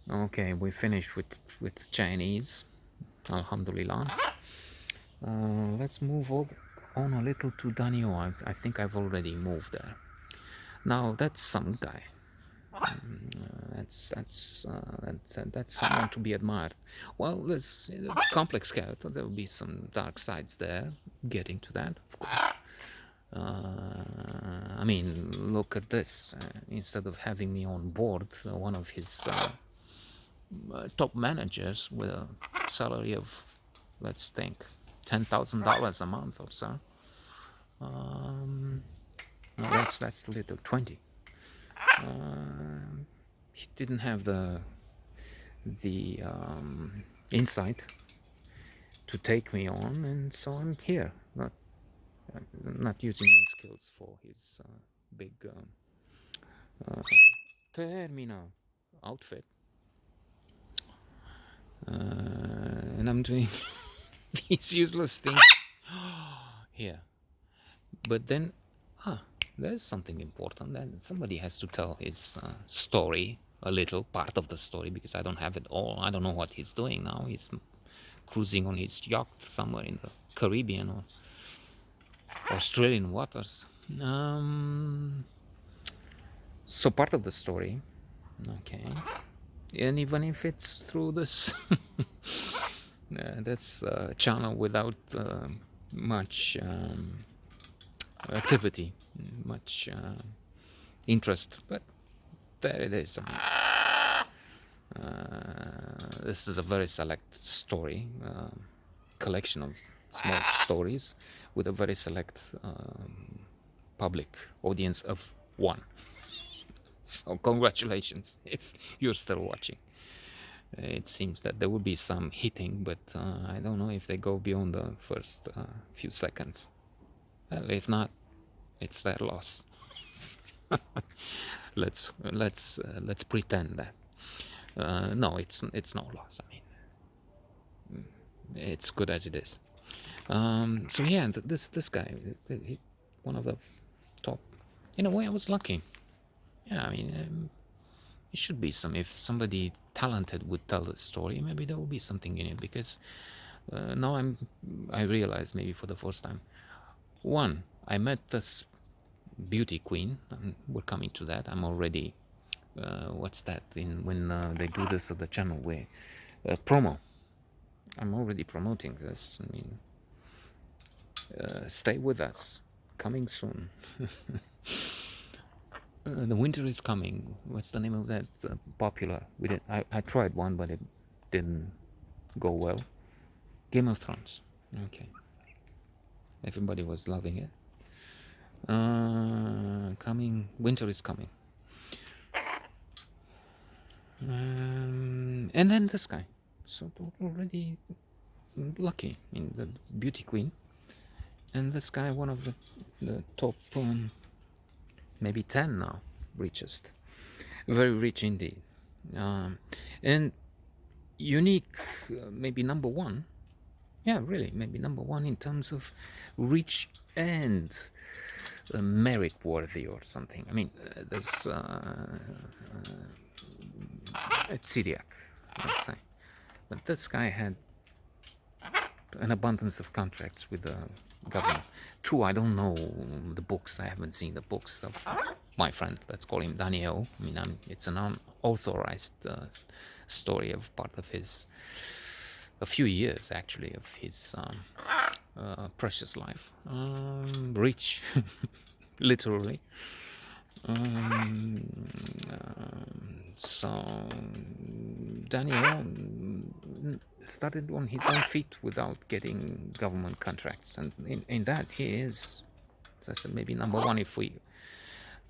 Okay, we finished with Chinese. Alhamdulillah. Let's move on a little to Daniel. I think I've already moved there. Now that's some guy. That's someone to be admired. Well, this complex character. There will be some dark sides there. Getting to that, of course. I mean, look at this. Instead of having me on board, one of his top managers with a salary of, let's think, $10,000 a month or so. No, that's too little. 20. He didn't have the insight to take me on, and so I'm here, not using my skills for his big termina outfit, and I'm doing these useless things here. But then, there's something important. Then somebody has to tell his story, a little part of the story, because I don't have it all. I don't know what he's doing now. He's cruising on his yacht somewhere in the Caribbean or Australian waters. So part of the story, okay, and even if it's through this this channel without much activity, much interest, but there it is. This is a very select story, collection of small stories with a very select public audience of one. So congratulations if you're still watching. It seems that there will be some hitting, but I don't know if they go beyond the first few seconds. Well, if not, it's their loss. Let's pretend that. No, it's no loss. I mean, it's good as it is. So yeah, this guy, one of the top. In a way, I was lucky. Yeah, I mean, it should be some. If somebody talented would tell the story, maybe there will be something in it. Because now I realize maybe for the first time. One, I met this beauty queen. We're coming to that. I'm already. What's that? In when they do this at the channel where promo. I'm already promoting this. I mean, stay with us. Coming soon. The winter is coming. What's the name of that popular? I tried one, but it didn't go well. Game of Thrones. Okay. Everybody was loving it. Coming. Winter is coming. And then this guy. So already lucky in the beauty queen. And this guy, one of the top, maybe 10 now, richest. Very rich indeed. And unique, maybe number one. Yeah, really, maybe number one in terms of rich and merit worthy or something. I mean, there's Syriac, let's say. But this guy had an abundance of contracts with the government. True, I don't know the books. I haven't seen the books of my friend. Let's call him Daniel. I mean, it's an unauthorized story of part of his, a few years actually, of his precious life. Rich, literally. So Daniel started on his own feet without getting government contracts, and in that he is, as I said, maybe number one if we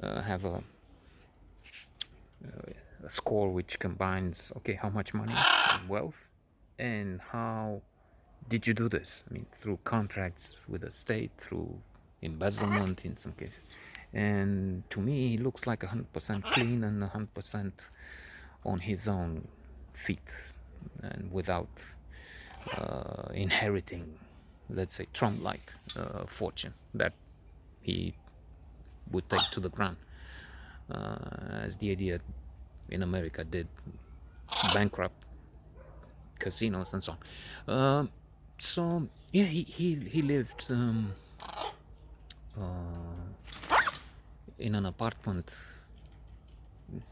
have a score which combines, okay, how much money and wealth, and how did you do this? I mean, through contracts with the state, through embezzlement in some cases. And to me, he looks like 100% clean and 100% on his own feet, and without inheriting, let's say, Trump-like fortune that he would take to the ground, as the idea in America did bankrupt casinos and so on. So yeah, he lived in an apartment,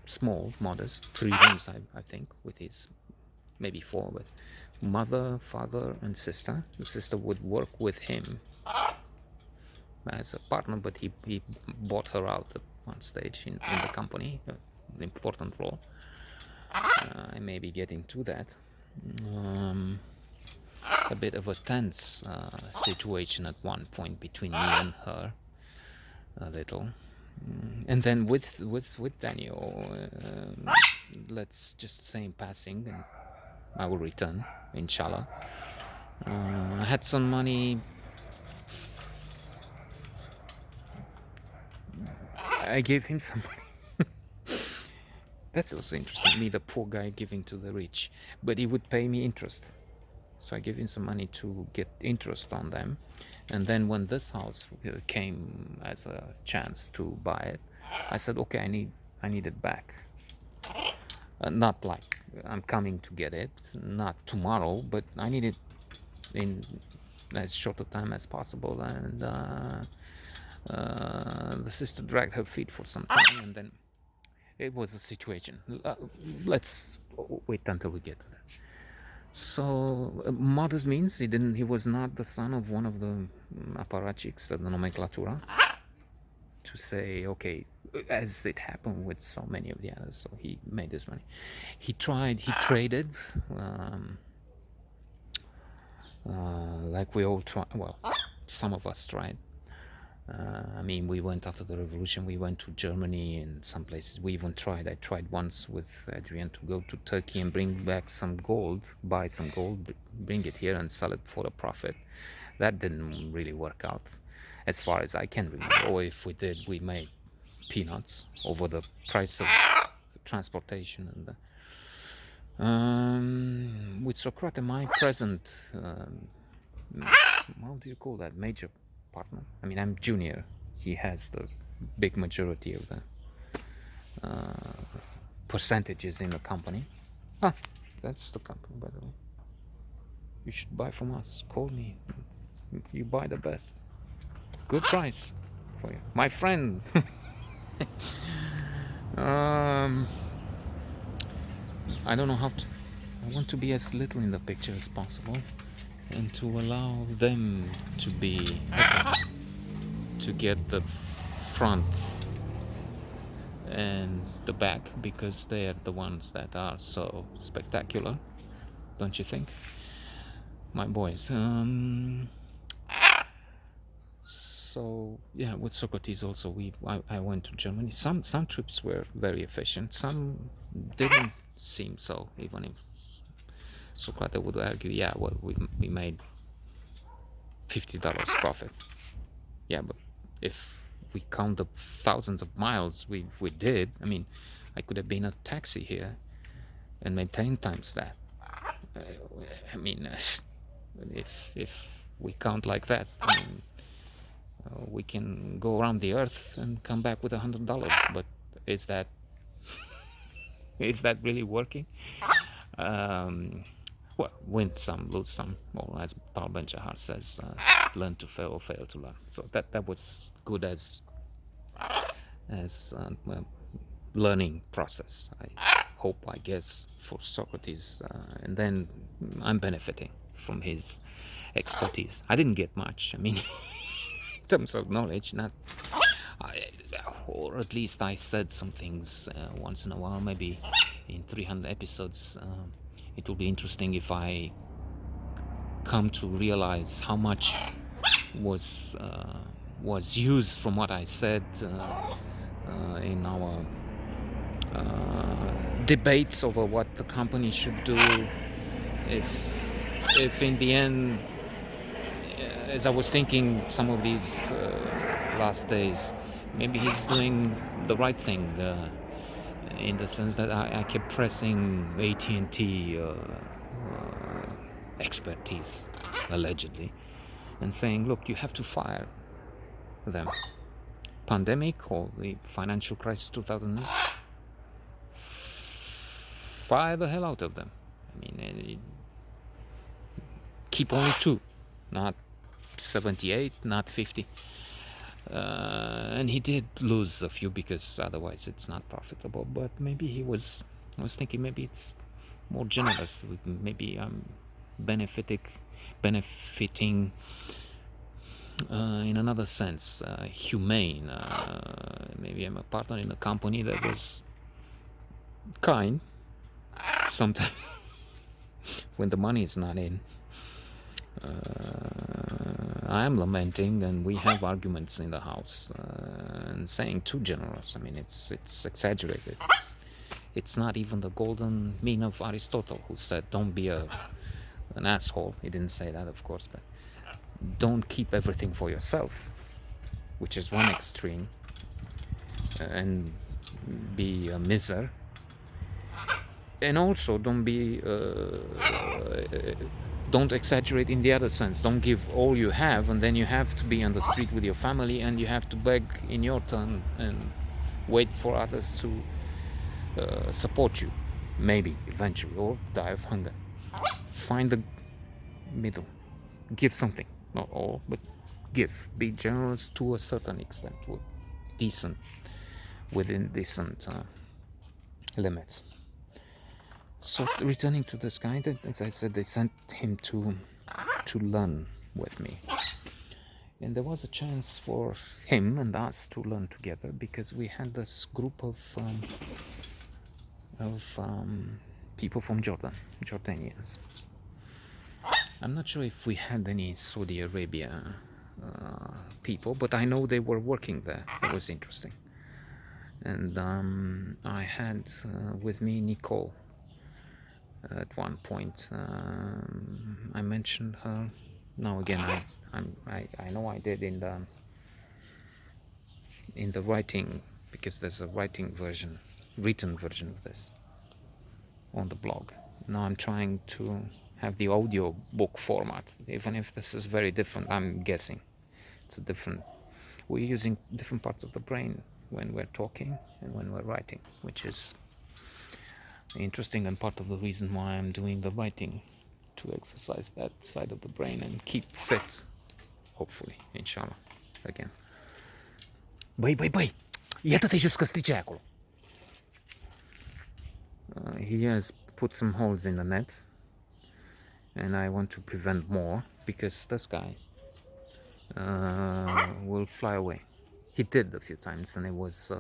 small, modest, 3 rooms, I think, with his maybe 4, but mother, father, and sister. The sister would work with him as a partner, but he bought her out at one stage in the company, an important role. I may be getting to that. A bit of a tense situation at one point between me and her, a little. And then with Daniel, let's just say in passing, and I will return, inshallah. I had some money. I gave him some money. That's also interesting. Me, the poor guy, giving to the rich, but he would pay me interest. So I gave him some money to get interest on them, and then when this house came as a chance to buy it, I said, okay, I need it back. Not like I'm coming to get it, not tomorrow, but I need it in as short a time as possible. And the sister dragged her feet for some time, and then it was a situation. Let's wait until we get to that. So modest means he was not the son of one of the apparatchiks at the nomenclatura, to say, okay, as it happened with so many of the others. So he made this money. He traded, like we all try. Well, some of us tried. I mean, we went after the revolution. We went to Germany and some places. We even tried. I tried once with Adrian to go to Turkey and bring back some gold, buy some gold, bring it here and sell it for a profit. That didn't really work out, as far as I can remember. Or if we did, we made peanuts over the price of transportation. And with Socrates, my present, how do you call that, major partner? I mean, I'm junior. He has the big majority of the percentages in the company. Ah, that's the company, by the way. You should buy from us. Call me. You buy the best. Good price for you, my friend. I don't know how to. I want to be as little in the picture as possible, and to allow them to be, to get the front and the back, because they're the ones that are so spectacular, don't you think, my boys? So yeah, with Socrates also, I went to Germany. Some trips were very efficient, some didn't seem so, even if Socrates would argue, yeah, well, we made $50 profit. Yeah, but if we count the thousands of miles we did, I mean, I could have been a taxi here and made 10 times that. I mean, if we count like that, I mean, we can go around the earth and come back with $100. But is that really working? Well, win some, lose some, or as Tal Ben Jahar says, learn to fail or fail to learn. So that was good as learning process, I hope, I guess, for Socrates. And then I'm benefiting from his expertise. I didn't get much, I mean, in terms of knowledge, not, or at least I said some things once in a while, maybe in 300 episodes. It will be interesting if I come to realize how much was used from what I said in our debates over what the company should do. If in the end, as I was thinking some of these last days, maybe he's doing the right thing, in the sense that I kept pressing AT&T expertise, allegedly, and saying, look, you have to fire them. Pandemic or the financial crisis 2008, fire the hell out of them. I mean, keep only 2, not 78, not 50. And he did lose a few because otherwise it's not profitable. But maybe I was thinking maybe it's more generous. Maybe I'm benefiting in another sense, humane. Maybe I'm a partner in a company that was kind. Sometimes when the money is not in, I am lamenting, and we have arguments in the house, and saying too generous. I mean, it's exaggerated. It's not even the golden mean of Aristotle, who said, "Don't be an asshole." He didn't say that, of course, but don't keep everything for yourself, which is one extreme, and be a miser. And also, don't exaggerate in the other sense. Don't give all you have, and then you have to be on the street with your family, and you have to beg in your turn and wait for others to support you, maybe eventually, or die of hunger. Find the middle. Give something, not all, but give. Be generous to a certain extent, within decent limits. So returning to this guy, as I said, they sent him to learn with me, and there was a chance for him and us to learn together because we had this group of people from Jordanians. I'm not sure if we had any Saudi Arabia people, but I know they were working there. It was interesting. And I had with me Nicole. At one point, I mentioned her. Now again, I know I did in the writing, because there's a written version of this on the blog. Now I'm trying to have the audio book format, even if this is very different. I'm guessing it's a different. We're using different parts of the brain when we're talking and when we're writing, which is interesting and part of the reason why I'm doing the writing, to exercise that side of the brain and keep fit, hopefully, inshallah, again. Băi, iată-te jos că strice acolo. He has put some holes in the net, and I want to prevent more, because this guy will fly away. He did a few times, and it was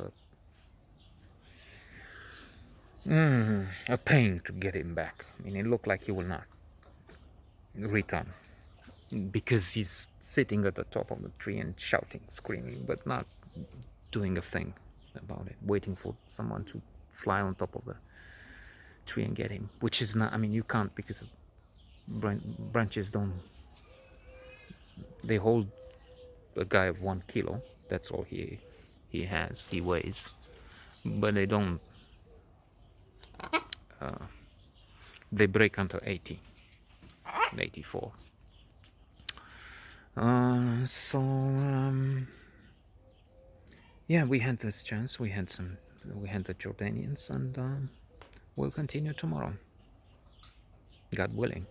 a pain to get him back. I mean, it looked like he will not return, because he's sitting at the top of the tree and shouting, screaming, but not doing a thing about it, waiting for someone to fly on top of the tree and get him, which is not, I mean, you can't, because branches don't, they hold a guy of 1 kilo, that's all he weighs, but they don't, they break under 80, 84. Yeah, we had this chance. We had the Jordanians, and we'll continue tomorrow, God willing.